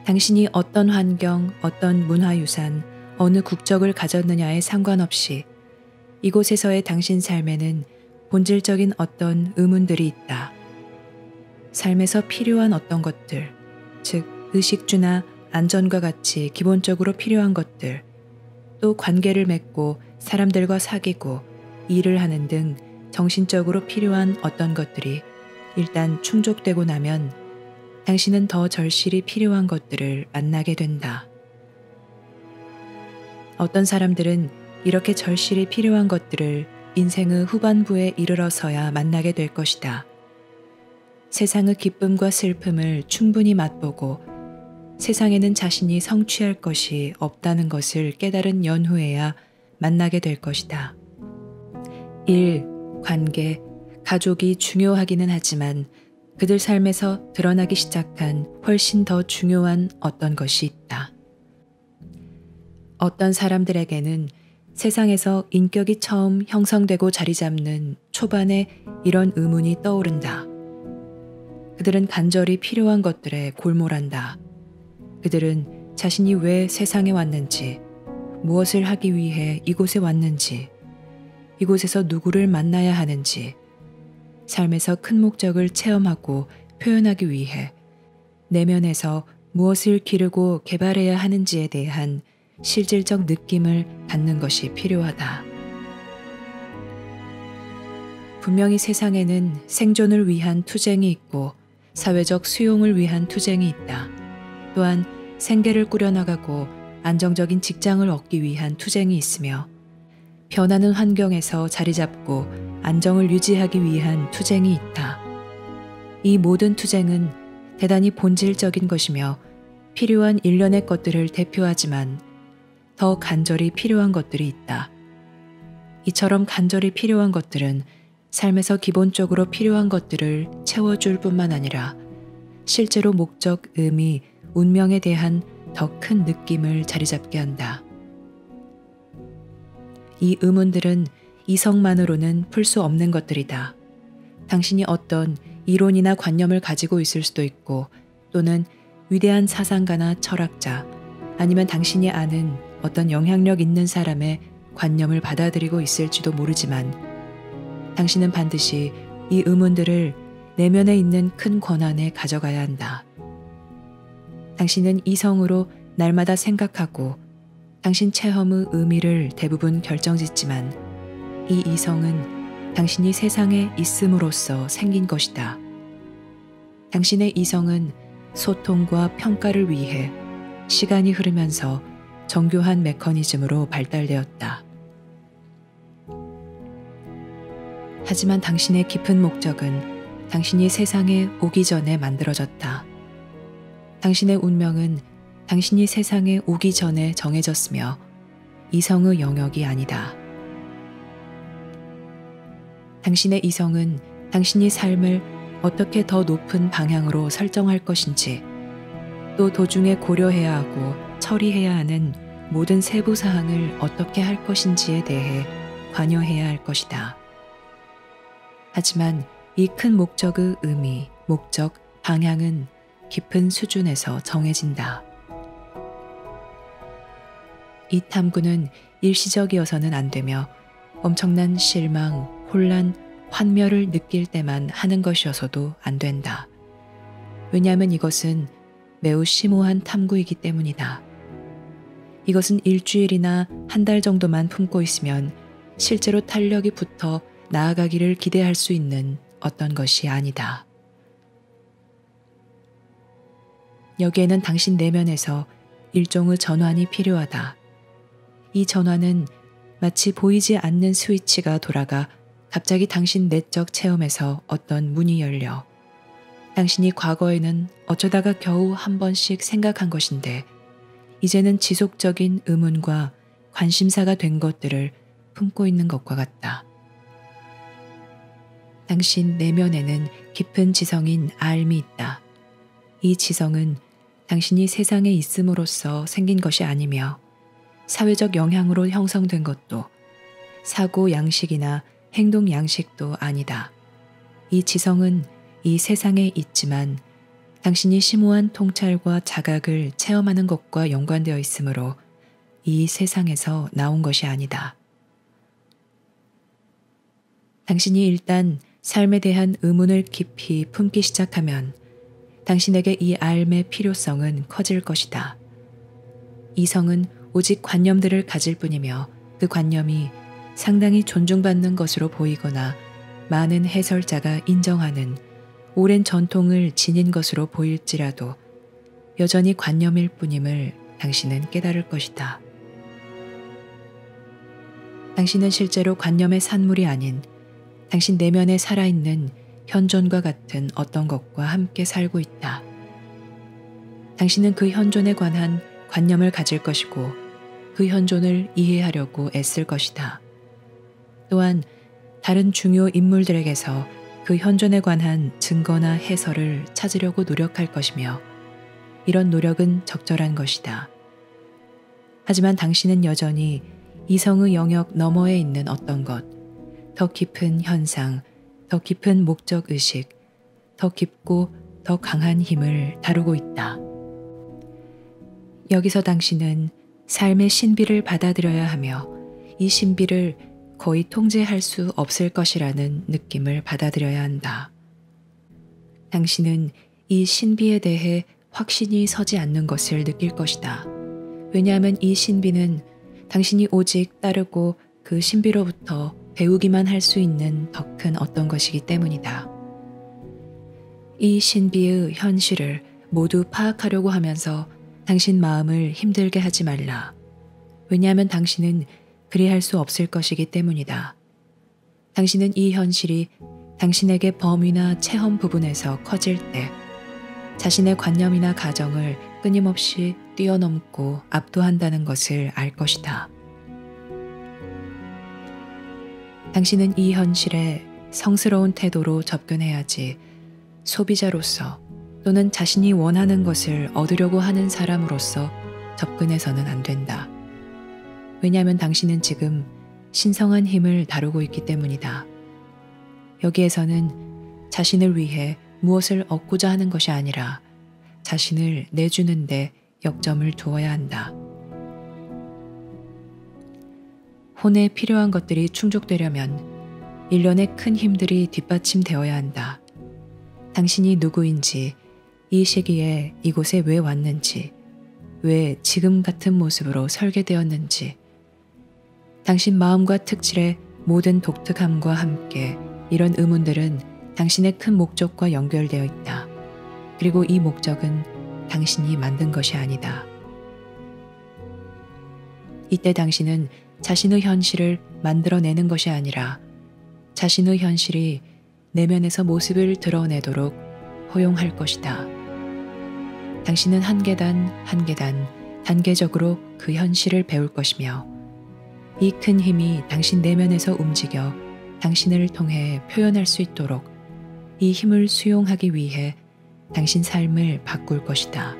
당신이 어떤 환경, 어떤 문화유산, 어느 국적을 가졌느냐에 상관없이 이곳에서의 당신 삶에는 본질적인 어떤 의문들이 있다. 삶에서 필요한 어떤 것들, 즉 의식주나 안전과 같이 기본적으로 필요한 것들, 또 관계를 맺고 사람들과 사귀고 일을 하는 등 정신적으로 필요한 어떤 것들이 일단 충족되고 나면 당신은 더 절실히 필요한 것들을 만나게 된다. 어떤 사람들은 이렇게 절실히 필요한 것들을 인생의 후반부에 이르러서야 만나게 될 것이다. 세상의 기쁨과 슬픔을 충분히 맛보고 세상에는 자신이 성취할 것이 없다는 것을 깨달은 연후에야 만나게 될 것이다. 일, 관계, 가족이 중요하기는 하지만 그들 삶에서 드러나기 시작한 훨씬 더 중요한 어떤 것이 있다. 어떤 사람들에게는 세상에서 인격이 처음 형성되고 자리 잡는 초반에 이런 의문이 떠오른다. 그들은 간절히 필요한 것들에 골몰한다. 그들은 자신이 왜 세상에 왔는지, 무엇을 하기 위해 이곳에 왔는지, 이곳에서 누구를 만나야 하는지, 삶에서 큰 목적을 체험하고 표현하기 위해 내면에서 무엇을 기르고 개발해야 하는지에 대한 실질적 느낌을 갖는 것이 필요하다. 분명히 세상에는 생존을 위한 투쟁이 있고 사회적 수용을 위한 투쟁이 있다. 또한 생계를 꾸려나가고 안정적인 직장을 얻기 위한 투쟁이 있으며 변하는 환경에서 자리 잡고 안정을 유지하기 위한 투쟁이 있다. 이 모든 투쟁은 대단히 본질적인 것이며 필요한 일련의 것들을 대표하지만 더 간절히 필요한 것들이 있다. 이처럼 간절히 필요한 것들은 삶에서 기본적으로 필요한 것들을 채워줄 뿐만 아니라 실제로 목적, 의미, 운명에 대한 더 큰 느낌을 자리잡게 한다. 이 의문들은 이성만으로는 풀 수 없는 것들이다. 당신이 어떤 이론이나 관념을 가지고 있을 수도 있고 또는 위대한 사상가나 철학자 아니면 당신이 아는 어떤 영향력 있는 사람의 관념을 받아들이고 있을지도 모르지만 당신은 반드시 이 의문들을 내면에 있는 큰 권한에 가져가야 한다. 당신은 이성으로 날마다 생각하고 당신 체험의 의미를 대부분 결정짓지만 이 이성은 당신이 세상에 있음으로써 생긴 것이다. 당신의 이성은 소통과 평가를 위해 시간이 흐르면서 정교한 메커니즘으로 발달되었다. 하지만 당신의 깊은 목적은 당신이 세상에 오기 전에 만들어졌다. 당신의 운명은 당신이 세상에 오기 전에 정해졌으며 이성의 영역이 아니다. 당신의 이성은 당신이 삶을 어떻게 더 높은 방향으로 설정할 것인지 또 도중에 고려해야 하고 처리해야 하는 모든 세부 사항을 어떻게 할 것인지에 대해 관여해야 할 것이다. 하지만 이 큰 목적의 의미, 목적, 방향은 깊은 수준에서 정해진다. 이 탐구는 일시적이어서는 안 되며 엄청난 실망, 혼란, 환멸을 느낄 때만 하는 것이어서도 안 된다. 왜냐하면 이것은 매우 심오한 탐구이기 때문이다. 이것은 일주일이나 한 달 정도만 품고 있으면 실제로 탄력이 붙어 나아가기를 기대할 수 있는 어떤 것이 아니다. 여기에는 당신 내면에서 일종의 전환이 필요하다. 이 전환은 마치 보이지 않는 스위치가 돌아가 갑자기 당신 내적 체험에서 어떤 문이 열려 당신이 과거에는 어쩌다가 겨우 한 번씩 생각한 것인데 이제는 지속적인 의문과 관심사가 된 것들을 품고 있는 것과 같다. 당신 내면에는 깊은 지성인 알미 있다. 이 지성은 당신이 세상에 있음으로써 생긴 것이 아니며 사회적 영향으로 형성된 것도 사고 양식이나 행동 양식도 아니다. 이 지성은 이 세상에 있지만 당신이 심오한 통찰과 자각을 체험하는 것과 연관되어 있으므로 이 세상에서 나온 것이 아니다. 당신이 일단 삶에 대한 의문을 깊이 품기 시작하면 당신에게 이 삶의 필요성은 커질 것이다. 이성은 오직 관념들을 가질 뿐이며 그 관념이 상당히 존중받는 것으로 보이거나 많은 해설자가 인정하는 오랜 전통을 지닌 것으로 보일지라도 여전히 관념일 뿐임을 당신은 깨달을 것이다. 당신은 실제로 관념의 산물이 아닌 당신 내면에 살아있는 현존과 같은 어떤 것과 함께 살고 있다. 당신은 그 현존에 관한 관념을 가질 것이고 그 현존을 이해하려고 애쓸 것이다. 또한 다른 중요 인물들에게서 그 현존에 관한 증거나 해설을 찾으려고 노력할 것이며 이런 노력은 적절한 것이다. 하지만 당신은 여전히 이성의 영역 너머에 있는 어떤 것, 더 깊은 현상, 더 깊은 목적 의식, 더 깊고 더 강한 힘을 다루고 있다. 여기서 당신은 삶의 신비를 받아들여야 하며 이 신비를 거의 통제할 수 없을 것이라는 느낌을 받아들여야 한다. 당신은 이 신비에 대해 확신이 서지 않는 것을 느낄 것이다. 왜냐하면 이 신비는 당신이 오직 따르고 그 신비로부터 배우기만 할 수 있는 더 큰 어떤 것이기 때문이다. 이 신비의 현실을 모두 파악하려고 하면서 당신 마음을 힘들게 하지 말라. 왜냐하면 당신은 그리할 수 없을 것이기 때문이다. 당신은 이 현실이 당신에게 범위나 체험 부분에서 커질 때 자신의 관념이나 가정을 끊임없이 뛰어넘고 압도한다는 것을 알 것이다. 당신은 이 현실에 성스러운 태도로 접근해야지 소비자로서 또는 자신이 원하는 것을 얻으려고 하는 사람으로서 접근해서는 안 된다. 왜냐하면 당신은 지금 신성한 힘을 다루고 있기 때문이다. 여기에서는 자신을 위해 무엇을 얻고자 하는 것이 아니라 자신을 내주는데 역점을 두어야 한다. 혼에 필요한 것들이 충족되려면 일련의 큰 힘들이 뒷받침되어야 한다. 당신이 누구인지, 이 시기에 이곳에 왜 왔는지, 왜 지금 같은 모습으로 설계되었는지, 당신 마음과 특질의 모든 독특함과 함께 이런 의문들은 당신의 큰 목적과 연결되어 있다. 그리고 이 목적은 당신이 만든 것이 아니다. 이때 당신은 자신의 현실을 만들어내는 것이 아니라 자신의 현실이 내면에서 모습을 드러내도록 허용할 것이다. 당신은 한 계단 한 계단 단계적으로 그 현실을 배울 것이며 이 큰 힘이 당신 내면에서 움직여 당신을 통해 표현할 수 있도록 이 힘을 수용하기 위해 당신 삶을 바꿀 것이다.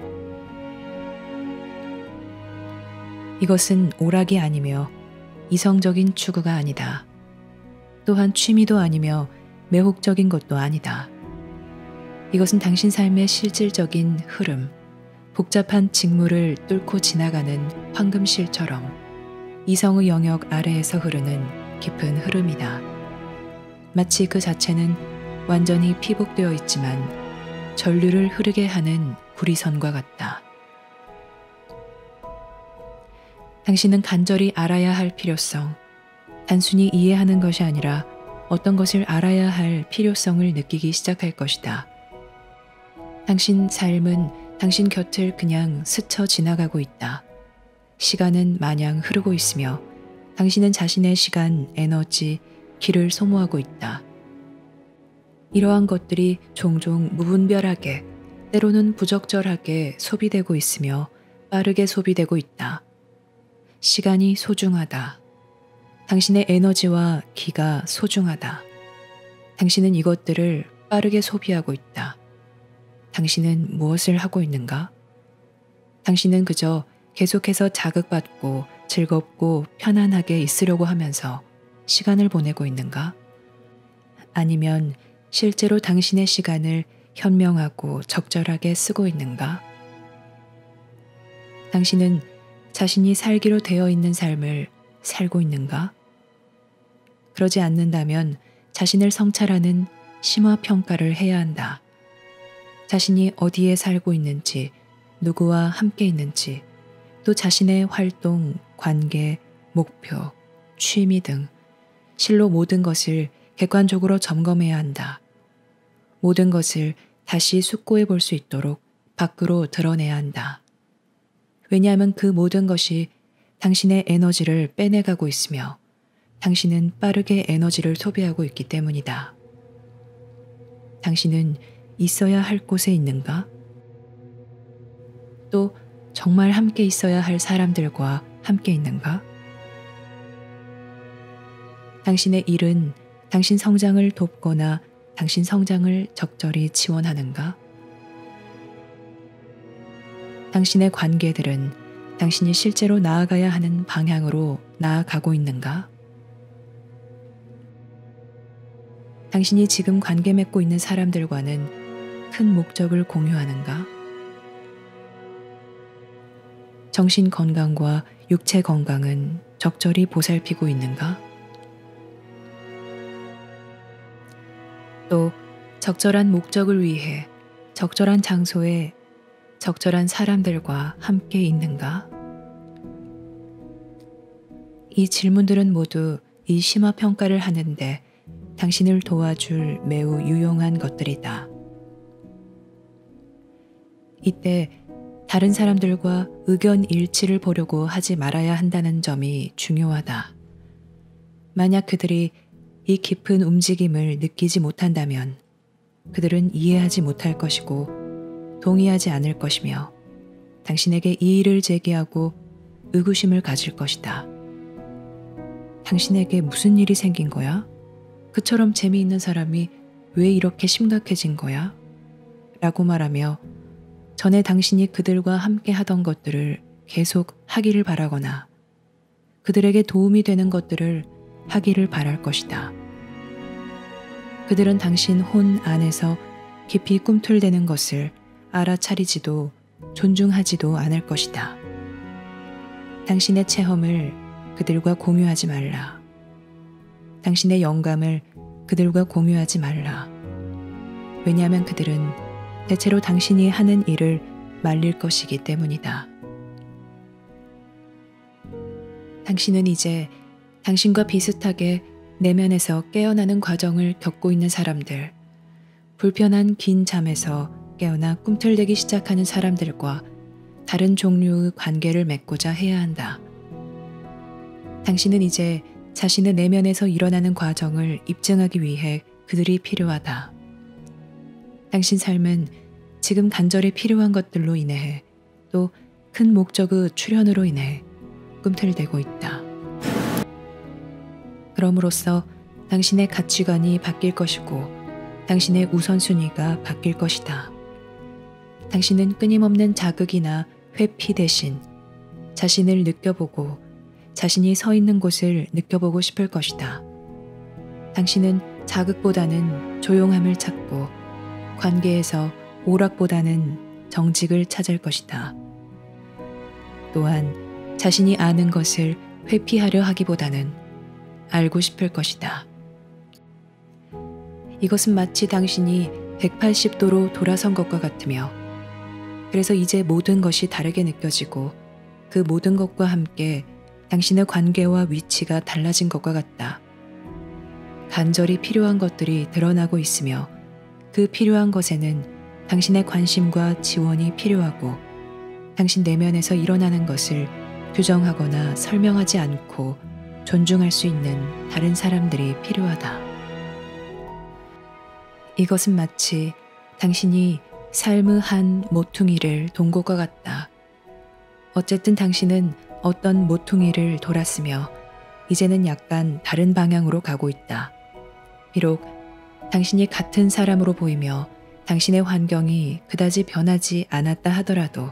이것은 오락이 아니며 이성적인 추구가 아니다. 또한 취미도 아니며 매혹적인 것도 아니다. 이것은 당신 삶의 실질적인 흐름, 복잡한 직무를 뚫고 지나가는 황금실처럼 이성의 영역 아래에서 흐르는 깊은 흐름이다. 마치 그 자체는 완전히 피복되어 있지만 전류를 흐르게 하는 구리선과 같다. 당신은 간절히 알아야 할 필요성, 단순히 이해하는 것이 아니라 어떤 것을 알아야 할 필요성을 느끼기 시작할 것이다. 당신 삶은 당신 곁을 그냥 스쳐 지나가고 있다. 시간은 마냥 흐르고 있으며 당신은 자신의 시간, 에너지, 기를 소모하고 있다. 이러한 것들이 종종 무분별하게, 때로는 부적절하게 소비되고 있으며 빠르게 소비되고 있다. 시간이 소중하다. 당신의 에너지와 기가 소중하다. 당신은 이것들을 빠르게 소비하고 있다. 당신은 무엇을 하고 있는가? 당신은 그저 계속해서 자극받고 즐겁고 편안하게 있으려고 하면서 시간을 보내고 있는가? 아니면 실제로 당신의 시간을 현명하고 적절하게 쓰고 있는가? 당신은 자신이 살기로 되어 있는 삶을 살고 있는가? 그러지 않는다면 자신을 성찰하는 심화 평가를 해야 한다. 자신이 어디에 살고 있는지, 누구와 함께 있는지, 또 자신의 활동, 관계, 목표, 취미 등 실로 모든 것을 객관적으로 점검해야 한다. 모든 것을 다시 숙고해 볼 수 있도록 밖으로 드러내야 한다. 왜냐하면 그 모든 것이 당신의 에너지를 빼내가고 있으며 당신은 빠르게 에너지를 소비하고 있기 때문이다. 당신은 있어야 할 곳에 있는가? 또 정말 함께 있어야 할 사람들과 함께 있는가? 당신의 일은 당신 성장을 돕거나 당신 성장을 적절히 지원하는가? 당신의 관계들은 당신이 실제로 나아가야 하는 방향으로 나아가고 있는가? 당신이 지금 관계 맺고 있는 사람들과는 큰 목적을 공유하는가? 정신 건강과 육체 건강은 적절히 보살피고 있는가? 또 적절한 목적을 위해 적절한 장소에 적절한 사람들과 함께 있는가? 이 질문들은 모두 이 심화 평가를 하는데 당신을 도와줄 매우 유용한 것들이다. 이때 다른 사람들과 의견 일치를 보려고 하지 말아야 한다는 점이 중요하다. 만약 그들이 이 깊은 움직임을 느끼지 못한다면 그들은 이해하지 못할 것이고 동의하지 않을 것이며 당신에게 이의를 제기하고 의구심을 가질 것이다. 당신에게 무슨 일이 생긴 거야? 그처럼 재미있는 사람이 왜 이렇게 심각해진 거야? 라고 말하며 전에 당신이 그들과 함께 하던 것들을 계속 하기를 바라거나 그들에게 도움이 되는 것들을 하기를 바랄 것이다. 그들은 당신 혼 안에서 깊이 꿈틀대는 것을 알아차리지도 존중하지도 않을 것이다. 당신의 체험을 그들과 공유하지 말라. 당신의 영감을 그들과 공유하지 말라. 왜냐하면 그들은 대체로 당신이 하는 일을 말릴 것이기 때문이다. 당신은 이제 당신과 비슷하게 내면에서 깨어나는 과정을 겪고 있는 사람들, 불편한 긴 잠에서 깨어나 꿈틀대기 시작하는 사람들과 다른 종류의 관계를 맺고자 해야 한다. 당신은 이제 자신의 내면에서 일어나는 과정을 입증하기 위해 그들이 필요하다. 당신 삶은 지금 간절히 필요한 것들로 인해 또 큰 목적의 출현으로 인해 꿈틀대고 있다. 그럼으로써 당신의 가치관이 바뀔 것이고 당신의 우선순위가 바뀔 것이다. 당신은 끊임없는 자극이나 회피 대신 자신을 느껴보고 자신이 서 있는 곳을 느껴보고 싶을 것이다. 당신은 자극보다는 조용함을 찾고 관계에서 오락보다는 정직을 찾을 것이다. 또한 자신이 아는 것을 회피하려 하기보다는 알고 싶을 것이다. 이것은 마치 당신이 180도로 돌아선 것과 같으며 그래서 이제 모든 것이 다르게 느껴지고 그 모든 것과 함께 당신의 관계와 위치가 달라진 것과 같다. 간절히 필요한 것들이 드러나고 있으며 그 필요한 것에는 당신의 관심과 지원이 필요하고 당신 내면에서 일어나는 것을 규정하거나 설명하지 않고 존중할 수 있는 다른 사람들이 필요하다. 이것은 마치 당신이 삶의 한 모퉁이를 돈 것과 같다. 어쨌든 당신은 어떤 모퉁이를 돌았으며 이제는 약간 다른 방향으로 가고 있다. 비록 당신이 같은 사람으로 보이며 당신의 환경이 그다지 변하지 않았다 하더라도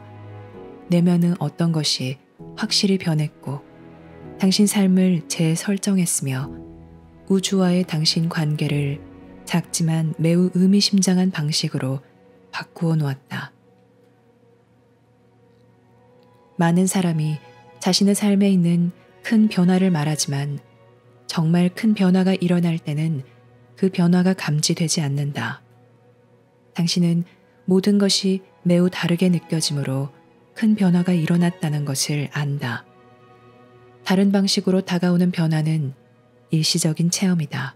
내면의 어떤 것이 확실히 변했고 당신 삶을 재설정했으며 우주와의 당신 관계를 작지만 매우 의미심장한 방식으로 바꾸어 놓았다. 많은 사람이 자신의 삶에 있는 큰 변화를 말하지만 정말 큰 변화가 일어날 때는 그 변화가 감지되지 않는다. 당신은 모든 것이 매우 다르게 느껴지므로 큰 변화가 일어났다는 것을 안다. 다른 방식으로 다가오는 변화는 일시적인 체험이다.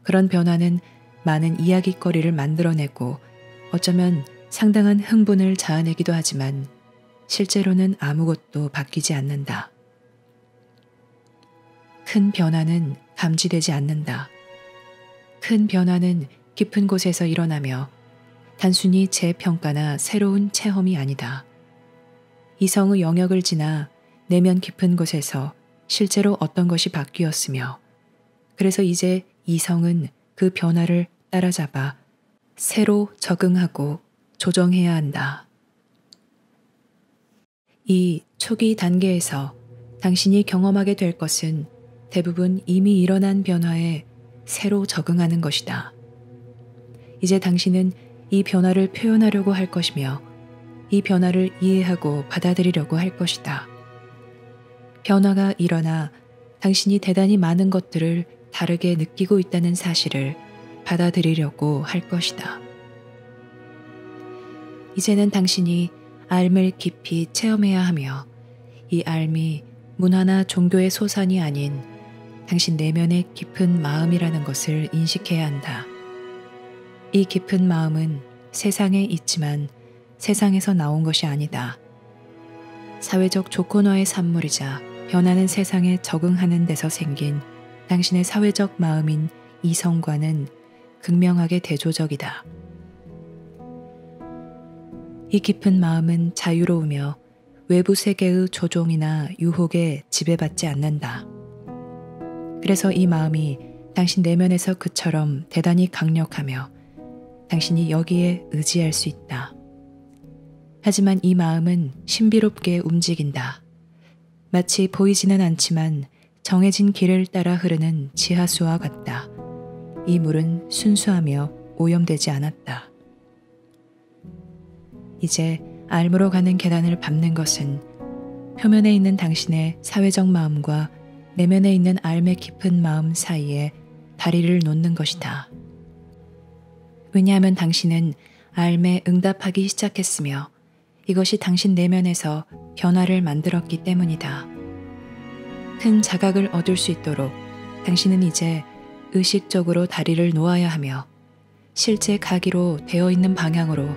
그런 변화는 많은 이야깃거리를 만들어내고 어쩌면 상당한 흥분을 자아내기도 하지만 실제로는 아무것도 바뀌지 않는다. 큰 변화는 감지되지 않는다. 큰 변화는 깊은 곳에서 일어나며 단순히 재평가나 새로운 체험이 아니다. 이성의 영역을 지나 내면 깊은 곳에서 실제로 어떤 것이 바뀌었으며 그래서 이제 이성은 그 변화를 따라잡아 새로 적응하고 조정해야 한다. 이 초기 단계에서 당신이 경험하게 될 것은 대부분 이미 일어난 변화에 새로 적응하는 것이다. 이제 당신은 이 변화를 표현하려고 할 것이며 이 변화를 이해하고 받아들이려고 할 것이다. 변화가 일어나 당신이 대단히 많은 것들을 다르게 느끼고 있다는 사실을 받아들이려고 할 것이다. 이제는 당신이 삶을 깊이 체험해야 하며 이 삶이 문화나 종교의 소산이 아닌 당신 내면의 깊은 마음이라는 것을 인식해야 한다. 이 깊은 마음은 세상에 있지만 세상에서 나온 것이 아니다. 사회적 조건화의 산물이자 변하는 세상에 적응하는 데서 생긴 당신의 사회적 마음인 이성과는 극명하게 대조적이다. 이 깊은 마음은 자유로우며 외부 세계의 조종이나 유혹에 지배받지 않는다. 그래서 이 마음이 당신 내면에서 그처럼 대단히 강력하며 당신이 여기에 의지할 수 있다. 하지만 이 마음은 신비롭게 움직인다. 마치 보이지는 않지만 정해진 길을 따라 흐르는 지하수와 같다. 이 물은 순수하며 오염되지 않았다. 이제 알므로 가는 계단을 밟는 것은 표면에 있는 당신의 사회적 마음과 내면에 있는 알의 깊은 마음 사이에 다리를 놓는 것이다. 왜냐하면 당신은 알에 응답하기 시작했으며 이것이 당신 내면에서 변화를 만들었기 때문이다. 큰 자각을 얻을 수 있도록 당신은 이제 의식적으로 다리를 놓아야 하며 실제 가기로 되어 있는 방향으로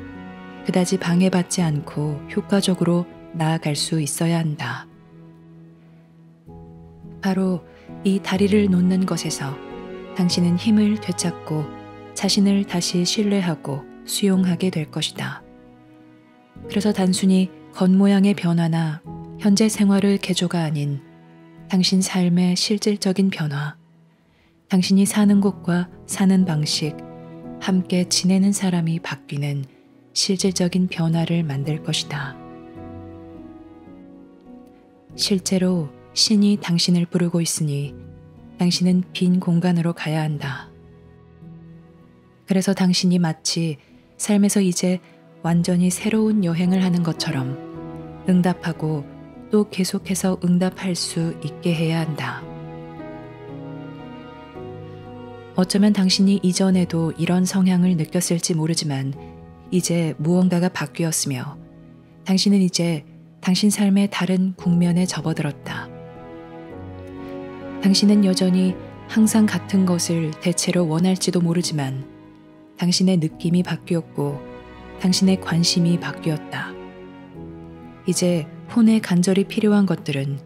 그다지 방해받지 않고 효과적으로 나아갈 수 있어야 한다. 바로 이 다리를 놓는 것에서 당신은 힘을 되찾고 자신을 다시 신뢰하고 수용하게 될 것이다. 그래서 단순히 겉모양의 변화나 현재 생활의 개조가 아닌 당신 삶의 실질적인 변화, 당신이 사는 곳과 사는 방식, 함께 지내는 사람이 바뀌는 실질적인 변화를 만들 것이다. 실제로 신이 당신을 부르고 있으니 당신은 빈 공간으로 가야 한다. 그래서 당신이 마치 삶에서 이제 완전히 새로운 여행을 하는 것처럼 응답하고 또 계속해서 응답할 수 있게 해야 한다. 어쩌면 당신이 이전에도 이런 성향을 느꼈을지 모르지만 이제 무언가가 바뀌었으며 당신은 이제 당신 삶의 다른 국면에 접어들었다. 당신은 여전히 항상 같은 것을 대체로 원할지도 모르지만 당신의 느낌이 바뀌었고 당신의 관심이 바뀌었다. 이제 혼의 간절히 필요한 것들은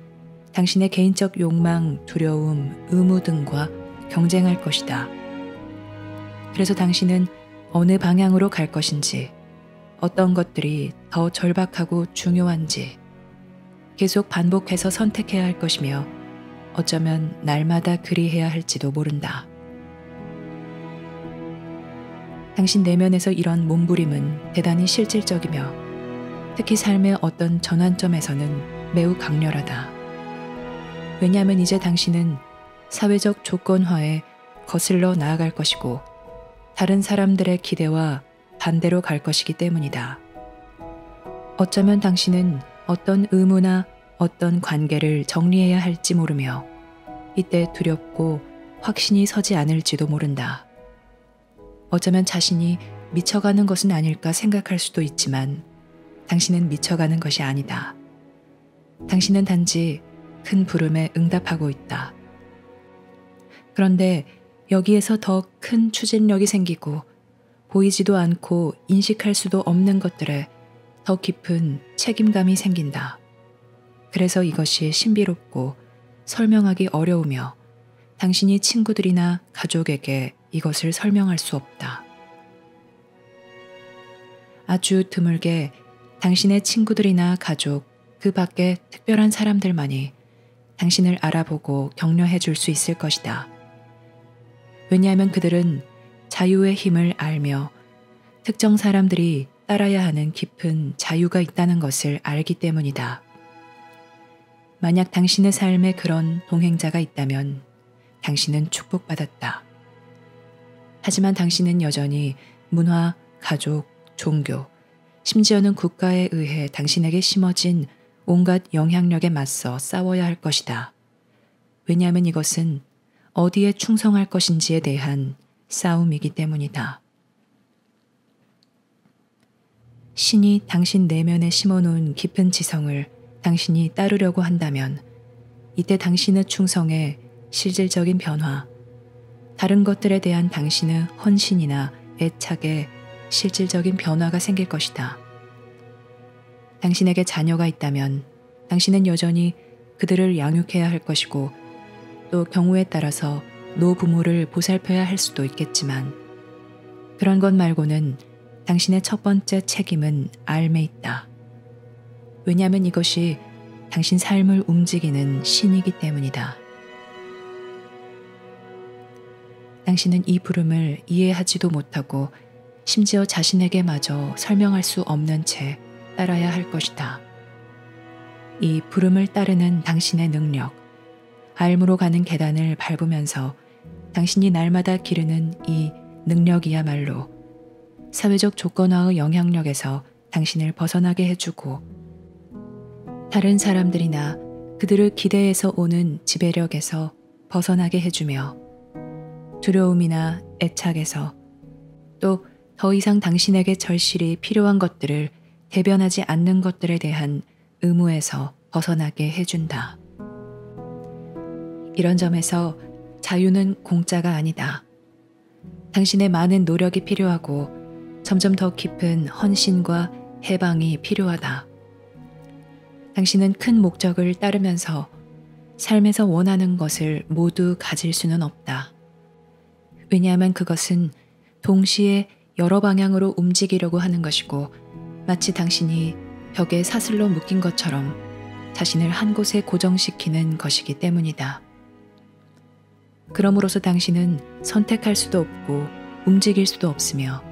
당신의 개인적 욕망, 두려움, 의무 등과 경쟁할 것이다. 그래서 당신은 어느 방향으로 갈 것인지, 어떤 것들이 더 절박하고 중요한지 계속 반복해서 선택해야 할 것이며 어쩌면 날마다 그리해야 할지도 모른다. 당신 내면에서 이런 몸부림은 대단히 실질적이며 특히 삶의 어떤 전환점에서는 매우 강렬하다. 왜냐하면 이제 당신은 사회적 조건화에 거슬러 나아갈 것이고 다른 사람들의 기대와 반대로 갈 것이기 때문이다. 어쩌면 당신은 어떤 의무나 어떤 관계를 정리해야 할지 모르며 이때 두렵고 확신이 서지 않을지도 모른다. 어쩌면 자신이 미쳐가는 것은 아닐까 생각할 수도 있지만 당신은 미쳐가는 것이 아니다. 당신은 단지 큰 부름에 응답하고 있다. 그런데 여기에서 더 큰 추진력이 생기고 보이지도 않고 인식할 수도 없는 것들에 더 깊은 책임감이 생긴다. 그래서 이것이 신비롭고 설명하기 어려우며 당신이 친구들이나 가족에게 이것을 설명할 수 없다. 아주 드물게 당신의 친구들이나 가족, 그 밖에 특별한 사람들만이 당신을 알아보고 격려해 줄 수 있을 것이다. 왜냐하면 그들은 자유의 힘을 알며 특정 사람들이 따라야 하는 깊은 자유가 있다는 것을 알기 때문이다. 만약 당신의 삶에 그런 동행자가 있다면 당신은 축복받았다. 하지만 당신은 여전히 문화, 가족, 종교, 심지어는 국가에 의해 당신에게 심어진 온갖 영향력에 맞서 싸워야 할 것이다. 왜냐하면 이것은 어디에 충성할 것인지에 대한 싸움이기 때문이다. 신이 당신 내면에 심어놓은 깊은 지성을 당신이 따르려고 한다면 이때 당신의 충성에 실질적인 변화, 다른 것들에 대한 당신의 헌신이나 애착에 실질적인 변화가 생길 것이다. 당신에게 자녀가 있다면 당신은 여전히 그들을 양육해야 할 것이고 또 경우에 따라서 노부모를 보살펴야 할 수도 있겠지만 그런 것 말고는 당신의 첫 번째 책임은 삶에 있다. 왜냐하면 이것이 당신 삶을 움직이는 신이기 때문이다. 당신은 이 부름을 이해하지도 못하고 심지어 자신에게마저 설명할 수 없는 채 따라야 할 것이다. 이 부름을 따르는 당신의 능력, 삶으로 가는 계단을 밟으면서 당신이 날마다 기르는 이 능력이야말로 사회적 조건화의 영향력에서 당신을 벗어나게 해주고 다른 사람들이나 그들을 기대해서 오는 지배력에서 벗어나게 해주며 두려움이나 애착에서 또 더 이상 당신에게 절실히 필요한 것들을 대변하지 않는 것들에 대한 의무에서 벗어나게 해준다. 이런 점에서 자유는 공짜가 아니다. 당신의 많은 노력이 필요하고 점점 더 깊은 헌신과 해방이 필요하다. 당신은 큰 목적을 따르면서 삶에서 원하는 것을 모두 가질 수는 없다. 왜냐하면 그것은 동시에 여러 방향으로 움직이려고 하는 것이고 마치 당신이 벽에 사슬로 묶인 것처럼 자신을 한 곳에 고정시키는 것이기 때문이다. 그러므로서 당신은 선택할 수도 없고 움직일 수도 없으며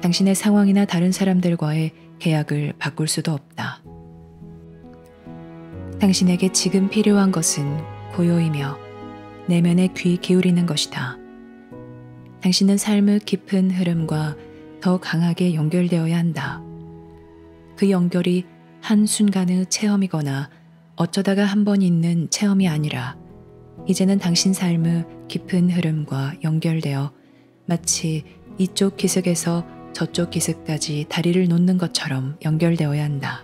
당신의 상황이나 다른 사람들과의 계약을 바꿀 수도 없다. 당신에게 지금 필요한 것은 고요이며 내면에 귀 기울이는 것이다. 당신은 삶의 깊은 흐름과 더 강하게 연결되어야 한다. 그 연결이 한순간의 체험이거나 어쩌다가 한 번 있는 체험이 아니라 이제는 당신 삶의 깊은 흐름과 연결되어 마치 이쪽 기슭에서 저쪽 기슭까지 다리를 놓는 것처럼 연결되어야 한다.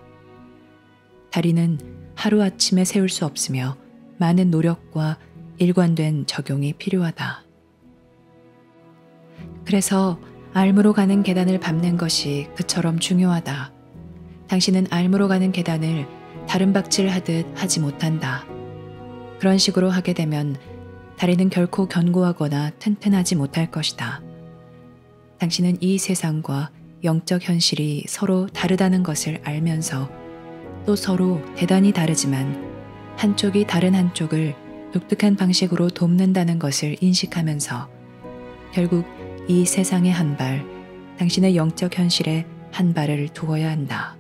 다리는 하루아침에 세울 수 없으며 많은 노력과 일관된 적용이 필요하다. 그래서 삶으로 가는 계단을 밟는 것이 그처럼 중요하다. 당신은 삶으로 가는 계단을 다른 박질하듯 하지 못한다. 그런 식으로 하게 되면 다리는 결코 견고하거나 튼튼하지 못할 것이다. 당신은 이 세상과 영적 현실이 서로 다르다는 것을 알면서 또 서로 대단히 다르지만 한쪽이 다른 한쪽을 독특한 방식으로 돕는다는 것을 인식하면서 결국 이 세상의 한 발, 당신의 영적 현실에 한 발을 두어야 한다.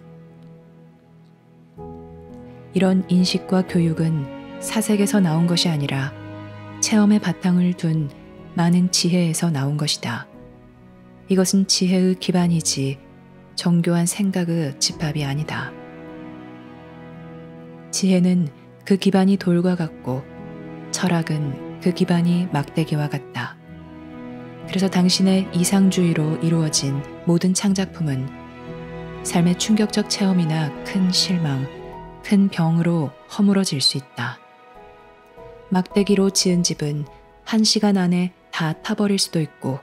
이런 인식과 교육은 사색에서 나온 것이 아니라 체험의 바탕을 둔 많은 지혜에서 나온 것이다. 이것은 지혜의 기반이지 정교한 생각의 집합이 아니다. 지혜는 그 기반이 돌과 같고 철학은 그 기반이 막대기와 같다. 그래서 당신의 이상주의로 이루어진 모든 창작품은 삶의 충격적 체험이나 큰 실망, 큰 병으로 허물어질 수 있다. 막대기로 지은 집은 1시간 안에 다 타버릴 수도 있고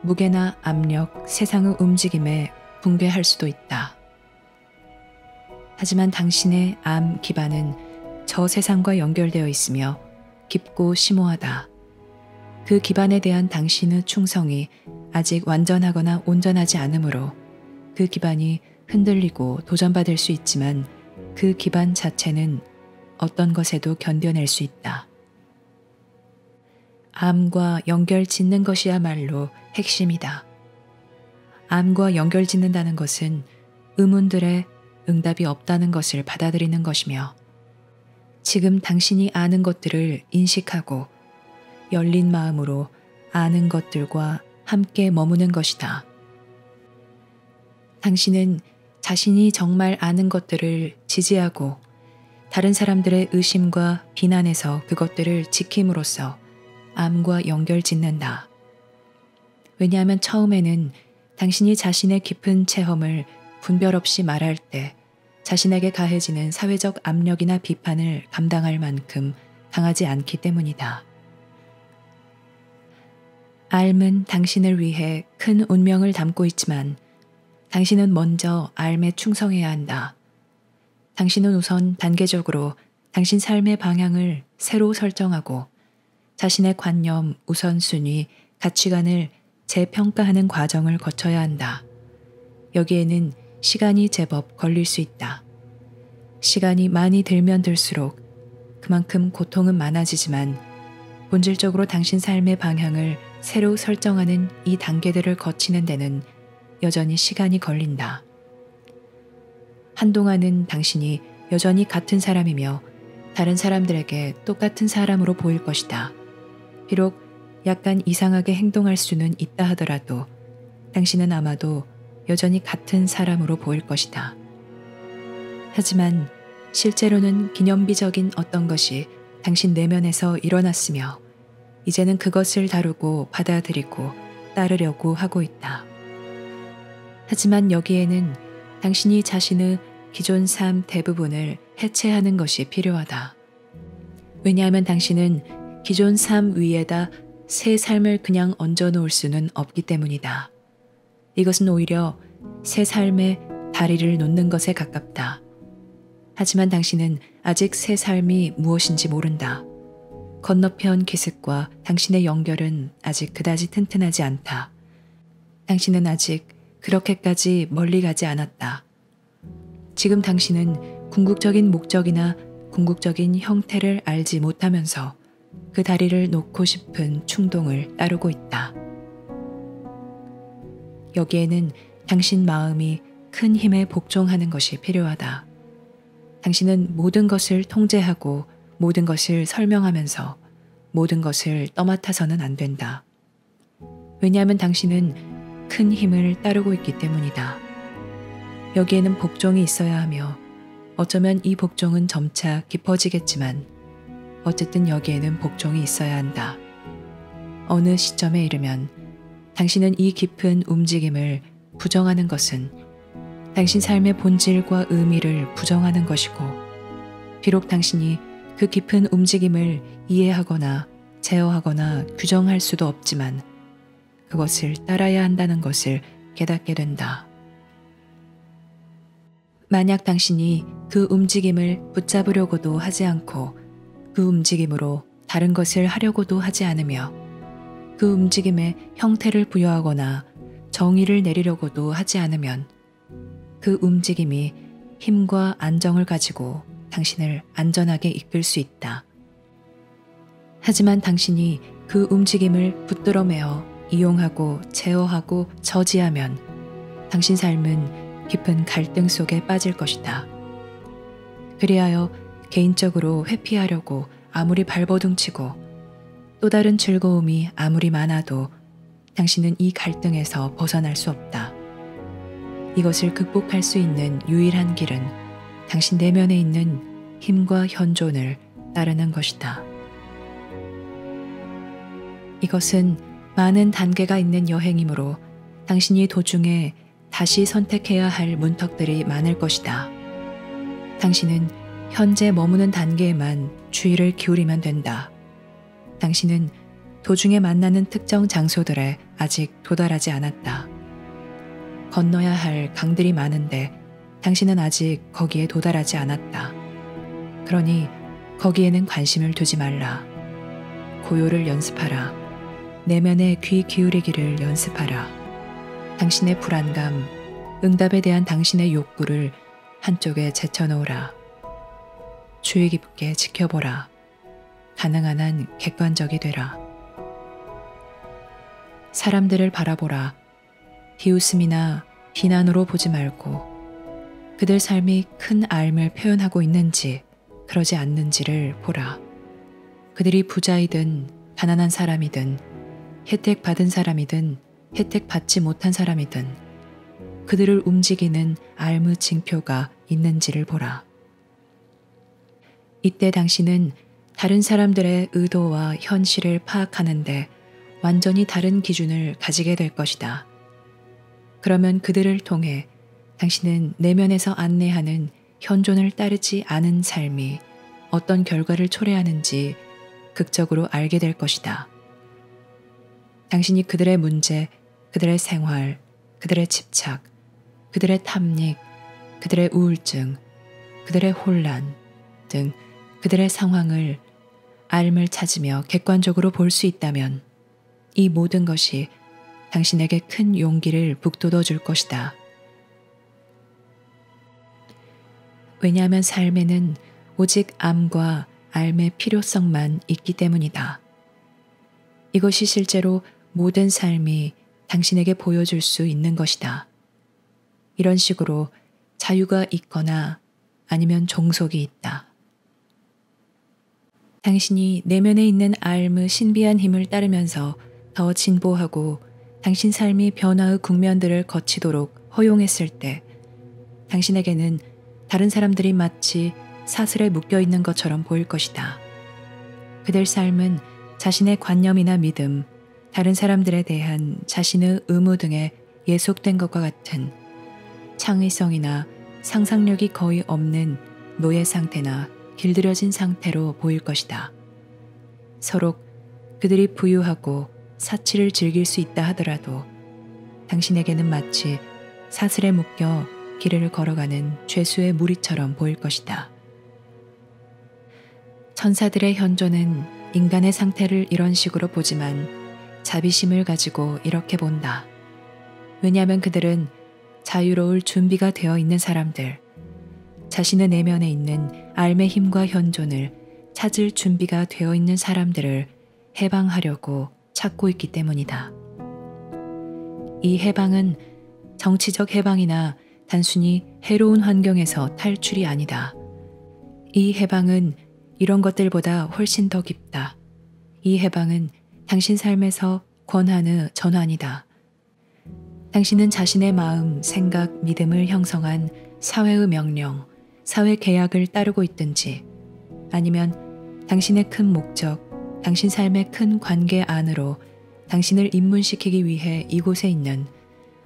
무게나 압력, 세상의 움직임에 붕괴할 수도 있다. 하지만 당신의 암 기반은 저 세상과 연결되어 있으며 깊고 심오하다. 그 기반에 대한 당신의 충성이 아직 완전하거나 온전하지 않으므로 그 기반이 흔들리고 도전받을 수 있지만 그 기반 자체는 어떤 것에도 견뎌낼 수 있다. 암과 연결 짓는 것이야말로 핵심이다. 암과 연결 짓는다는 것은 의문들의 응답이 없다는 것을 받아들이는 것이며 지금 당신이 아는 것들을 인식하고 열린 마음으로 아는 것들과 함께 머무는 것이다. 당신은 자신이 정말 아는 것들을 지지하고 다른 사람들의 의심과 비난에서 그것들을 지킴으로써 암과 연결 짓는다. 왜냐하면 처음에는 당신이 자신의 깊은 체험을 분별 없이 말할 때 자신에게 가해지는 사회적 압력이나 비판을 감당할 만큼 강하지 않기 때문이다. 삶은 당신을 위해 큰 운명을 담고 있지만 당신은 먼저 삶에 충성해야 한다. 당신은 우선 단계적으로 당신 삶의 방향을 새로 설정하고 자신의 관념, 우선순위, 가치관을 재평가하는 과정을 거쳐야 한다. 여기에는 시간이 제법 걸릴 수 있다. 시간이 많이 들면 들수록 그만큼 고통은 많아지지만 본질적으로 당신 삶의 방향을 새로 설정하는 이 단계들을 거치는 데는 여전히 시간이 걸린다. 한동안은 당신이 여전히 같은 사람이며 다른 사람들에게 똑같은 사람으로 보일 것이다. 비록 약간 이상하게 행동할 수는 있다 하더라도 당신은 아마도 여전히 같은 사람으로 보일 것이다. 하지만 실제로는 기념비적인 어떤 것이 당신 내면에서 일어났으며 이제는 그것을 다루고 받아들이고 따르려고 하고 있다. 하지만 여기에는 당신이 자신의 기존 삶 대부분을 해체하는 것이 필요하다. 왜냐하면 당신은 기존 삶 위에다 새 삶을 그냥 얹어놓을 수는 없기 때문이다. 이것은 오히려 새 삶에 다리를 놓는 것에 가깝다. 하지만 당신은 아직 새 삶이 무엇인지 모른다. 건너편 기슭과 당신의 연결은 아직 그다지 튼튼하지 않다. 당신은 아직 그렇게까지 멀리 가지 않았다. 지금 당신은 궁극적인 목적이나 궁극적인 형태를 알지 못하면서 그 다리를 놓고 싶은 충동을 따르고 있다. 여기에는 당신 마음이 큰 힘에 복종하는 것이 필요하다. 당신은 모든 것을 통제하고 모든 것을 설명하면서 모든 것을 떠맡아서는 안 된다. 왜냐하면 당신은 큰 힘을 따르고 있기 때문이다. 여기에는 복종이 있어야 하며 어쩌면 이 복종은 점차 깊어지겠지만 어쨌든 여기에는 복종이 있어야 한다. 어느 시점에 이르면 당신은 이 깊은 움직임을 부정하는 것은 당신 삶의 본질과 의미를 부정하는 것이고 비록 당신이 그 깊은 움직임을 이해하거나 제어하거나 규정할 수도 없지만 그것을 따라야 한다는 것을 깨닫게 된다. 만약 당신이 그 움직임을 붙잡으려고도 하지 않고 그 움직임으로 다른 것을 하려고도 하지 않으며 그 움직임에 형태를 부여하거나 정의를 내리려고도 하지 않으면 그 움직임이 힘과 안정을 가지고 당신을 안전하게 이끌 수 있다. 하지만 당신이 그 움직임을 붙들어매어 이용하고 제어하고 저지하면 당신 삶은 깊은 갈등 속에 빠질 것이다. 그리하여 개인적으로 회피하려고 아무리 발버둥치고 또 다른 즐거움이 아무리 많아도 당신은 이 갈등에서 벗어날 수 없다. 이것을 극복할 수 있는 유일한 길은 당신 내면에 있는 힘과 현존을 따르는 것이다. 이것은 많은 단계가 있는 여행이므로 당신이 도중에 다시 선택해야 할 문턱들이 많을 것이다. 당신은 현재 머무는 단계에만 주의를 기울이면 된다. 당신은 도중에 만나는 특정 장소들에 아직 도달하지 않았다. 건너야 할 강들이 많은데 당신은 아직 거기에 도달하지 않았다. 그러니 거기에는 관심을 두지 말라. 고요를 연습하라. 내면에 귀 기울이기를 연습하라. 당신의 불안감, 응답에 대한 당신의 욕구를 한쪽에 제쳐놓으라. 주의 깊게 지켜보라. 가능한 한 객관적이 되라. 사람들을 바라보라. 비웃음이나 비난으로 보지 말고 그들 삶이 큰 앓음을 표현하고 있는지 그러지 않는지를 보라. 그들이 부자이든 가난한 사람이든 혜택 받은 사람이든 혜택 받지 못한 사람이든 그들을 움직이는 앓음의 징표가 있는지를 보라. 이때 당신은 다른 사람들의 의도와 현실을 파악하는데 완전히 다른 기준을 가지게 될 것이다. 그러면 그들을 통해 당신은 내면에서 안내하는 현존을 따르지 않은 삶이 어떤 결과를 초래하는지 극적으로 알게 될 것이다. 당신이 그들의 문제, 그들의 생활, 그들의 집착, 그들의 탐닉, 그들의 우울증, 그들의 혼란 등 그들의 상황을 앓음을 찾으며 객관적으로 볼 수 있다면 이 모든 것이 당신에게 큰 용기를 북돋워 줄 것이다. 왜냐하면 삶에는 오직 암과 앓음의 필요성만 있기 때문이다. 이것이 실제로 모든 삶이 당신에게 보여줄 수 있는 것이다. 이런 식으로 자유가 있거나 아니면 종속이 있다. 당신이 내면에 있는 앓음의 신비한 힘을 따르면서 더 진보하고 당신 삶이 변화의 국면들을 거치도록 허용했을 때 당신에게는 다른 사람들이 마치 사슬에 묶여 있는 것처럼 보일 것이다. 그들 삶은 자신의 관념이나 믿음, 다른 사람들에 대한 자신의 의무 등에 예속된 것과 같은 창의성이나 상상력이 거의 없는 노예 상태나 길들여진 상태로 보일 것이다. 서로 그들이 부유하고 사치를 즐길 수 있다 하더라도 당신에게는 마치 사슬에 묶여 길을 걸어가는 죄수의 무리처럼 보일 것이다. 천사들의 현존은 인간의 상태를 이런 식으로 보지만 자비심을 가지고 이렇게 본다. 왜냐하면 그들은 자유로울 준비가 되어 있는 사람들, 자신의 내면에 있는 앓음의 힘과 현존을 찾을 준비가 되어 있는 사람들을 해방하려고 찾고 있기 때문이다. 이 해방은 정치적 해방이나 단순히 해로운 환경에서 탈출이 아니다. 이 해방은 이런 것들보다 훨씬 더 깊다. 이 해방은 당신 삶에서 권한의 전환이다. 당신은 자신의 마음, 생각, 믿음을 형성한 사회의 명령, 사회 계약을 따르고 있든지 아니면 당신의 큰 목적, 당신 삶의 큰 관계 안으로 당신을 입문시키기 위해 이곳에 있는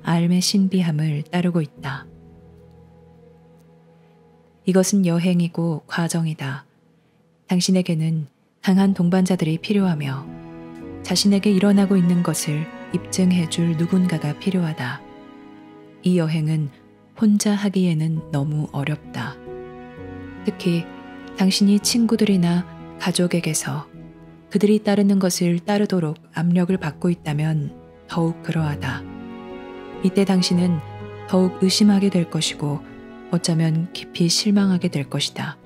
앓음의 신비함을 따르고 있다. 이것은 여행이고 과정이다. 당신에게는 강한 동반자들이 필요하며 자신에게 일어나고 있는 것을 입증해 줄 누군가가 필요하다. 이 여행은 혼자 하기에는 너무 어렵다. 특히 당신이 친구들이나 가족에게서 그들이 따르는 것을 따르도록 압력을 받고 있다면 더욱 그러하다. 이때 당신은 더욱 의심하게 될 것이고 어쩌면 깊이 실망하게 될 것이다.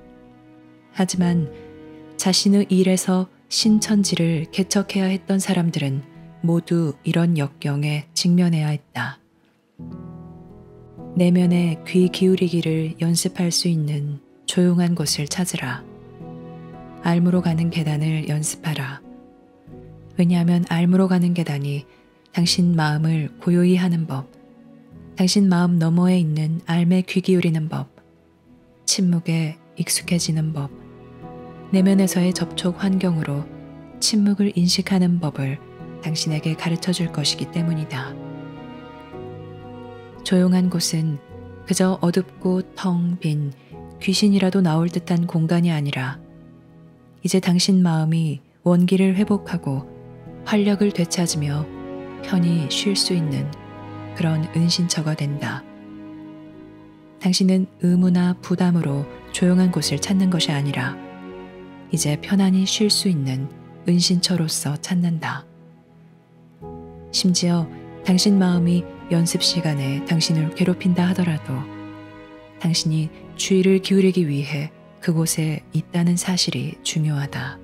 하지만 자신의 일에서 신천지를 개척해야 했던 사람들은 모두 이런 역경에 직면해야 했다. 내면에 귀 기울이기를 연습할 수 있는 조용한 곳을 찾으라. 앓음으로 가는 계단을 연습하라. 왜냐하면 앓음으로 가는 계단이 당신 마음을 고요히 하는 법, 당신 마음 너머에 있는 알매 귀 기울이는 법, 침묵에 익숙해지는 법, 내면에서의 접촉 환경으로 침묵을 인식하는 법을 당신에게 가르쳐 줄 것이기 때문이다. 조용한 곳은 그저 어둡고 텅 빈 귀신이라도 나올 듯한 공간이 아니라 이제 당신 마음이 원기를 회복하고 활력을 되찾으며 편히 쉴 수 있는 그런 은신처가 된다. 당신은 의무나 부담으로 조용한 곳을 찾는 것이 아니라 이제 편안히 쉴 수 있는 은신처로서 찾는다. 심지어 당신 마음이 연습 시간에 당신을 괴롭힌다 하더라도 당신이 주의를 기울이기 위해 그곳에 있다는 사실이 중요하다.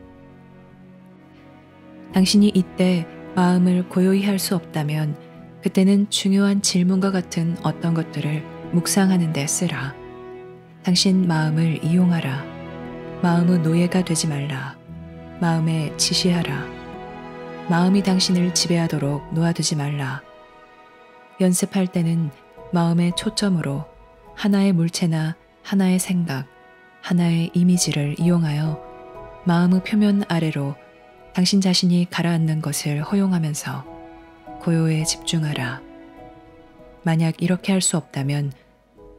당신이 이때 마음을 고요히 할 수 없다면 그때는 중요한 질문과 같은 어떤 것들을 묵상하는 데 쓰라. 당신 마음을 이용하라. 마음의 노예가 되지 말라. 마음에 지시하라. 마음이 당신을 지배하도록 놓아두지 말라. 연습할 때는 마음의 초점으로 하나의 물체나 하나의 생각, 하나의 이미지를 이용하여 마음의 표면 아래로 당신 자신이 가라앉는 것을 허용하면서 고요에 집중하라. 만약 이렇게 할 수 없다면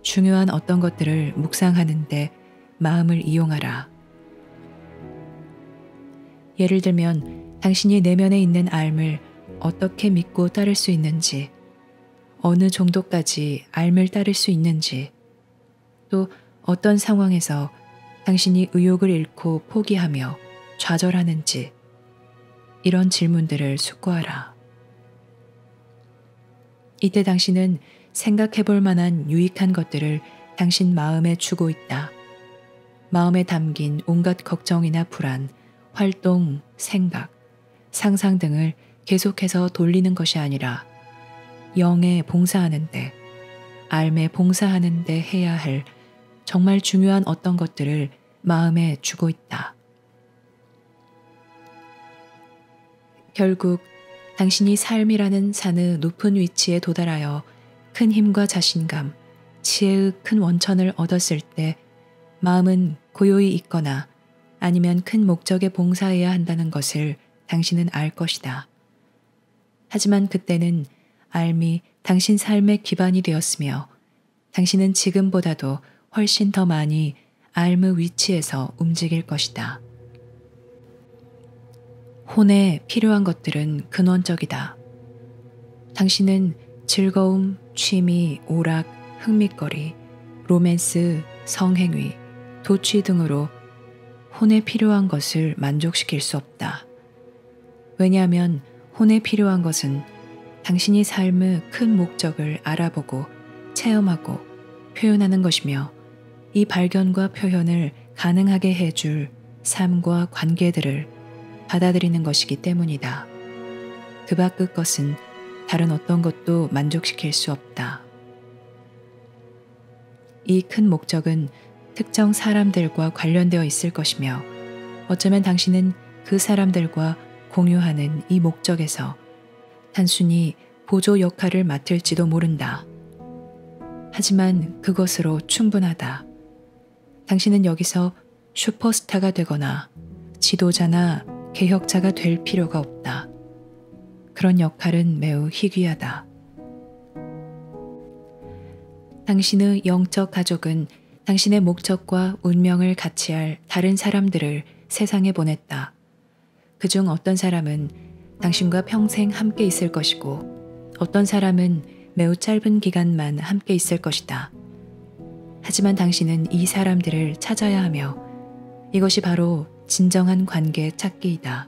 중요한 어떤 것들을 묵상하는데 마음을 이용하라. 예를 들면 당신이 내면에 있는 알을 어떻게 믿고 따를 수 있는지, 어느 정도까지 알을 따를 수 있는지, 또 어떤 상황에서 당신이 의욕을 잃고 포기하며 좌절하는지, 이런 질문들을 숙고하라. 이때 당신은 생각해 볼 만한 유익한 것들을 당신 마음에 주고 있다. 마음에 담긴 온갖 걱정이나 불안, 활동, 생각, 상상 등을 계속해서 돌리는 것이 아니라 영에 봉사하는데, 알매 봉사하는데 해야 할 정말 중요한 어떤 것들을 마음에 주고 있다. 결국 당신이 삶이라는 산의 높은 위치에 도달하여 큰 힘과 자신감, 지혜의 큰 원천을 얻었을 때 마음은 고요히 있거나 아니면 큰 목적에 봉사해야 한다는 것을 당신은 알 것이다. 하지만 그때는 알미 당신 삶의 기반이 되었으며 당신은 지금보다도 훨씬 더 많이 알의 위치에서 움직일 것이다. 혼에 필요한 것들은 근원적이다. 당신은 즐거움, 취미, 오락, 흥미거리, 로맨스, 성행위, 도취 등으로 혼에 필요한 것을 만족시킬 수 없다. 왜냐하면 혼에 필요한 것은 당신이 삶의 큰 목적을 알아보고 체험하고 표현하는 것이며 이 발견과 표현을 가능하게 해줄 삶과 관계들을 받아들이는 것이기 때문이다. 그 밖의 것은 다른 어떤 것도 만족시킬 수 없다. 이 큰 목적은 특정 사람들과 관련되어 있을 것이며 어쩌면 당신은 그 사람들과 공유하는 이 목적에서 단순히 보조 역할을 맡을지도 모른다. 하지만 그것으로 충분하다. 당신은 여기서 슈퍼스타가 되거나 지도자나 개혁자가 될 필요가 없다. 그런 역할은 매우 희귀하다. 당신의 영적 가족은 당신의 목적과 운명을 같이 할 다른 사람들을 세상에 보냈다. 그중 어떤 사람은 당신과 평생 함께 있을 것이고 어떤 사람은 매우 짧은 기간만 함께 있을 것이다. 하지만 당신은 이 사람들을 찾아야 하며 이것이 바로 진정한 관계 찾기이다.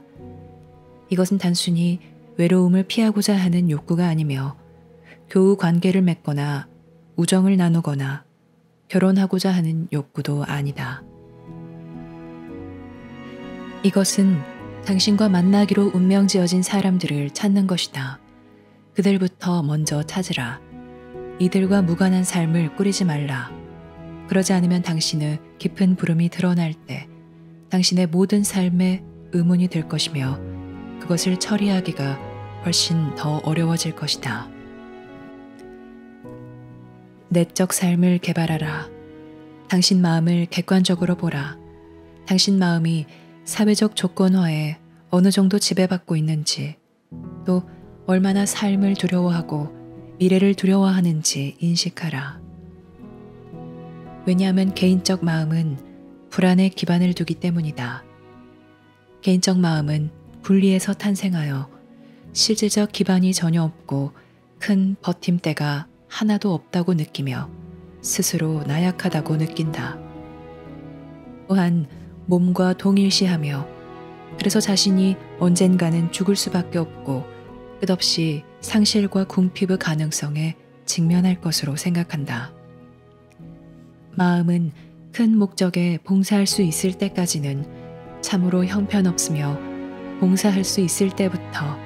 이것은 단순히 외로움을 피하고자 하는 욕구가 아니며 교우 관계를 맺거나 우정을 나누거나 결혼하고자 하는 욕구도 아니다. 이것은 당신과 만나기로 운명 지어진 사람들을 찾는 것이다. 그들부터 먼저 찾으라. 이들과 무관한 삶을 꾸리지 말라. 그러지 않으면 당신의 깊은 부름이 드러날 때 당신의 모든 삶에 의문이 될 것이며 그것을 처리하기가 훨씬 더 어려워질 것이다. 내적 삶을 개발하라. 당신 마음을 객관적으로 보라. 당신 마음이 사회적 조건화에 어느 정도 지배받고 있는지, 또 얼마나 삶을 두려워하고 미래를 두려워하는지 인식하라. 왜냐하면 개인적 마음은 불안에 기반을 두기 때문이다. 개인적 마음은 분리해서 탄생하여 실질적 기반이 전혀 없고 큰 버팀대가 하나도 없다고 느끼며 스스로 나약하다고 느낀다. 또한 몸과 동일시하며 그래서 자신이 언젠가는 죽을 수밖에 없고 끝없이 상실과 궁핍의 가능성에 직면할 것으로 생각한다. 마음은 큰 목적에 봉사할 수 있을 때까지는 참으로 형편없으며 봉사할 수 있을 때부터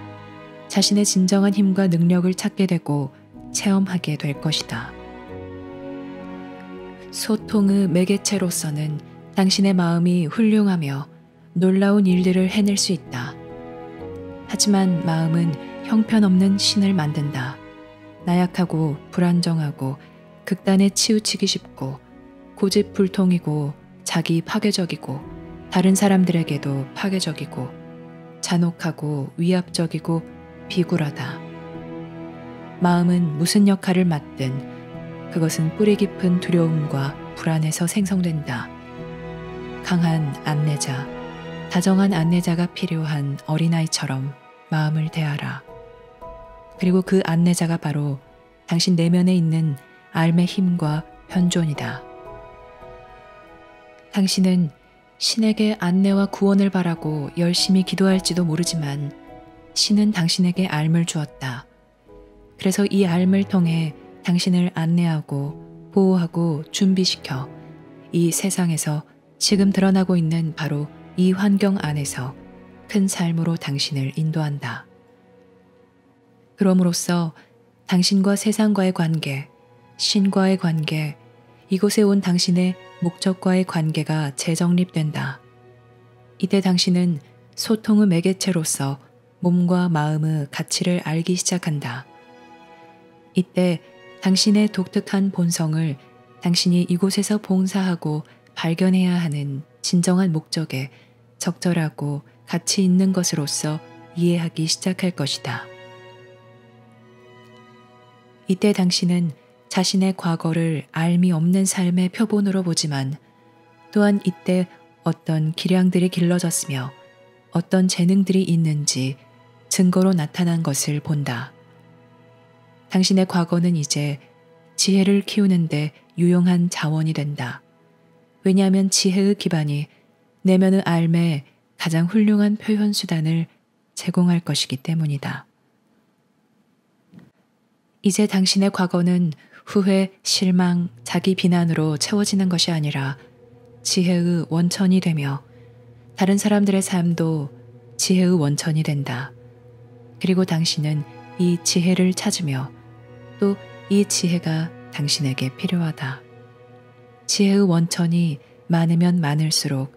자신의 진정한 힘과 능력을 찾게 되고 체험하게 될 것이다. 소통의 매개체로서는 당신의 마음이 훌륭하며 놀라운 일들을 해낼 수 있다. 하지만 마음은 형편없는 신을 만든다. 나약하고 불안정하고 극단에 치우치기 쉽고 고집불통이고 자기 파괴적이고 다른 사람들에게도 파괴적이고 잔혹하고 위압적이고 비굴하다. 마음은 무슨 역할을 맡든 그것은 뿌리 깊은 두려움과 불안에서 생성된다. 강한 안내자, 다정한 안내자가 필요한 어린아이처럼 마음을 대하라. 그리고 그 안내자가 바로 당신 내면에 있는 알의 힘과 현존이다. 당신은 신에게 안내와 구원을 바라고 열심히 기도할지도 모르지만 신은 당신에게 알을 주었다. 그래서 이 알을 통해 당신을 안내하고 보호하고 준비시켜 이 세상에서 지금 드러나고 있는 바로 이 환경 안에서 큰 삶으로 당신을 인도한다. 그럼으로써 당신과 세상과의 관계, 신과의 관계, 이곳에 온 당신의 목적과의 관계가 재정립된다. 이때 당신은 소통의 매개체로서 몸과 마음의 가치를 알기 시작한다. 이때 당신의 독특한 본성을 당신이 이곳에서 봉사하고 발견해야 하는 진정한 목적에 적절하고 가치 있는 것으로서 이해하기 시작할 것이다. 이때 당신은 자신의 과거를 알미 없는 삶의 표본으로 보지만 또한 이때 어떤 기량들이 길러졌으며 어떤 재능들이 있는지 증거로 나타난 것을 본다. 당신의 과거는 이제 지혜를 키우는데 유용한 자원이 된다. 왜냐하면 지혜의 기반이 내면의 알매 가장 훌륭한 표현 수단을 제공할 것이기 때문이다. 이제 당신의 과거는 후회, 실망, 자기 비난으로 채워지는 것이 아니라 지혜의 원천이 되며 다른 사람들의 삶도 지혜의 원천이 된다. 그리고 당신은 이 지혜를 찾으며 또 이 지혜가 당신에게 필요하다. 지혜의 원천이 많으면 많을수록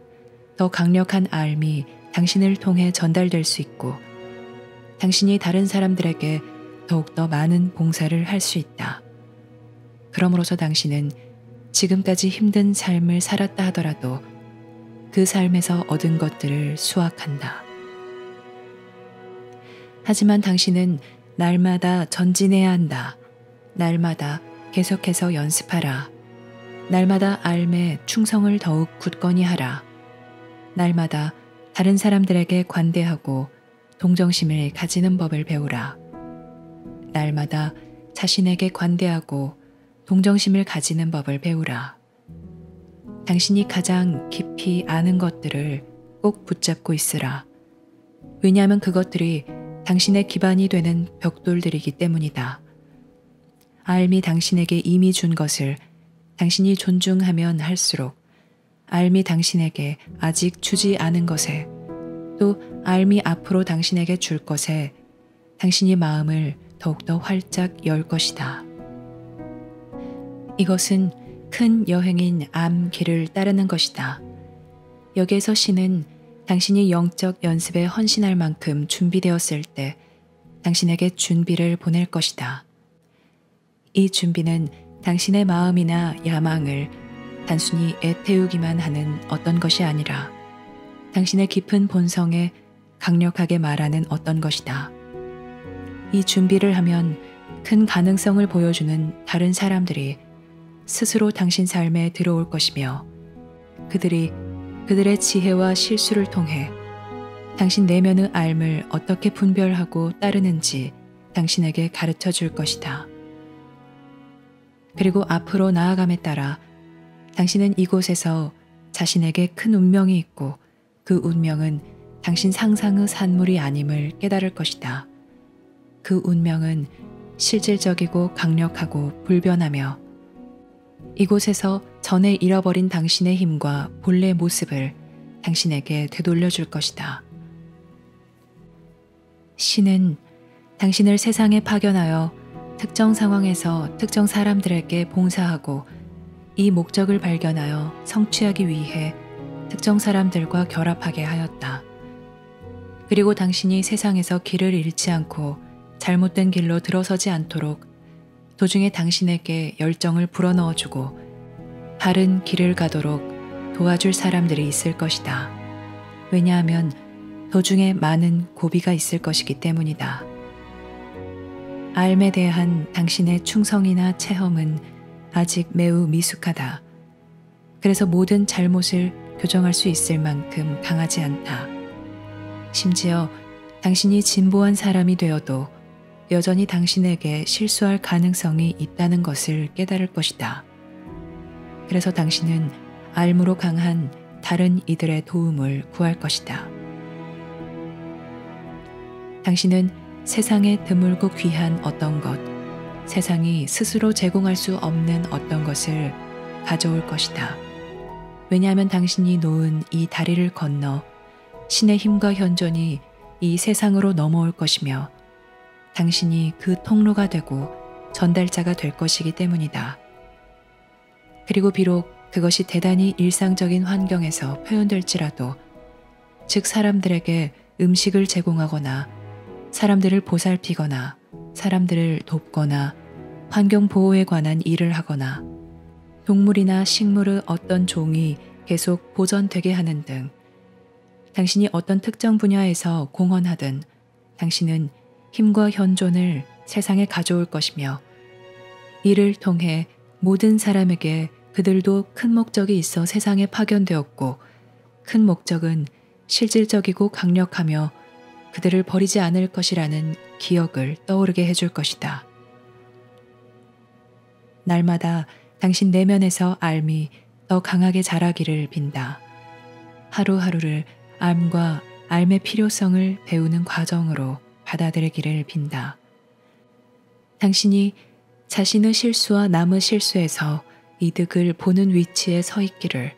더 강력한 알미 당신을 통해 전달될 수 있고 당신이 다른 사람들에게 더욱더 많은 봉사를 할 수 있다. 그러므로서 당신은 지금까지 힘든 삶을 살았다 하더라도 그 삶에서 얻은 것들을 수확한다. 하지만 당신은 날마다 전진해야 한다. 날마다 계속해서 연습하라. 날마다 알매 충성을 더욱 굳건히 하라. 날마다 다른 사람들에게 관대하고 동정심을 가지는 법을 배우라. 날마다 자신에게 관대하고 동정심을 가지는 법을 배우라. 당신이 가장 깊이 아는 것들을 꼭 붙잡고 있으라. 왜냐하면 그것들이 당신의 기반이 되는 벽돌들이기 때문이다. 알미 당신에게 이미 준 것을 당신이 존중하면 할수록 알미 당신에게 아직 주지 않은 것에 또 알미 앞으로 당신에게 줄 것에 당신이 마음을 더욱더 활짝 열 것이다. 이것은 큰 여행인 암 길을 따르는 것이다. 여기에서 신은 당신이 영적 연습에 헌신할 만큼 준비되었을 때 당신에게 준비를 보낼 것이다. 이 준비는 당신의 마음이나 야망을 단순히 애태우기만 하는 어떤 것이 아니라 당신의 깊은 본성에 강력하게 말하는 어떤 것이다. 이 준비를 하면 큰 가능성을 보여주는 다른 사람들이 스스로 당신 삶에 들어올 것이며 그들이 그들의 지혜와 실수를 통해 당신 내면의 알 어떻게 분별하고 따르는지 당신에게 가르쳐 줄 것이다. 그리고 앞으로 나아감에 따라 당신은 이곳에서 자신에게 큰 운명이 있고 그 운명은 당신 상상의 산물이 아님을 깨달을 것이다. 그 운명은 실질적이고 강력하고 불변하며 이곳에서 전에 잃어버린 당신의 힘과 본래 모습을 당신에게 되돌려 줄 것이다. 신은 당신을 세상에 파견하여 특정 상황에서 특정 사람들에게 봉사하고 이 목적을 발견하여 성취하기 위해 특정 사람들과 결합하게 하였다. 그리고 당신이 세상에서 길을 잃지 않고 잘못된 길로 들어서지 않도록 도중에 당신에게 열정을 불어넣어주고 바른 길을 가도록 도와줄 사람들이 있을 것이다. 왜냐하면 도중에 많은 고비가 있을 것이기 때문이다. 삶에 대한 당신의 충성이나 체험은 아직 매우 미숙하다. 그래서 모든 잘못을 교정할 수 있을 만큼 강하지 않다. 심지어 당신이 진보한 사람이 되어도 여전히 당신에게 실수할 가능성이 있다는 것을 깨달을 것이다. 그래서 당신은 알무로 강한 다른 이들의 도움을 구할 것이다. 당신은 세상에 드물고 귀한 어떤 것, 세상이 스스로 제공할 수 없는 어떤 것을 가져올 것이다. 왜냐하면 당신이 놓은 이 다리를 건너 신의 힘과 현존이 이 세상으로 넘어올 것이며 당신이 그 통로가 되고 전달자가 될 것이기 때문이다. 그리고 비록 그것이 대단히 일상적인 환경에서 표현될지라도 즉 사람들에게 음식을 제공하거나 사람들을 보살피거나 사람들을 돕거나 환경 보호에 관한 일을 하거나 동물이나 식물의 어떤 종이 계속 보존되게 하는 등 당신이 어떤 특정 분야에서 공헌하든 당신은 힘과 현존을 세상에 가져올 것이며 이를 통해 모든 사람에게 그들도 큰 목적이 있어 세상에 파견되었고 큰 목적은 실질적이고 강력하며 그들을 버리지 않을 것이라는 기억을 떠오르게 해줄 것이다. 날마다 당신 내면에서 알미 더 강하게 자라기를 빈다. 하루하루를 알과 알의 필요성을 배우는 과정으로 받아들이기를 빈다. 당신이 자신의 실수와 남의 실수에서 이득을 보는 위치에 서 있기를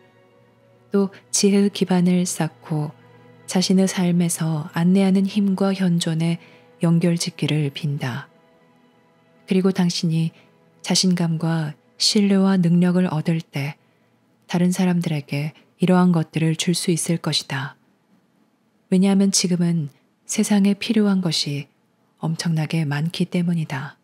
또 지혜의 기반을 쌓고 자신의 삶에서 안내하는 힘과 현존에 연결짓기를 빈다. 그리고 당신이 자신감과 신뢰와 능력을 얻을 때 다른 사람들에게 이러한 것들을 줄 수 있을 것이다. 왜냐하면 지금은 세상에 필요한 것이 엄청나게 많기 때문이다.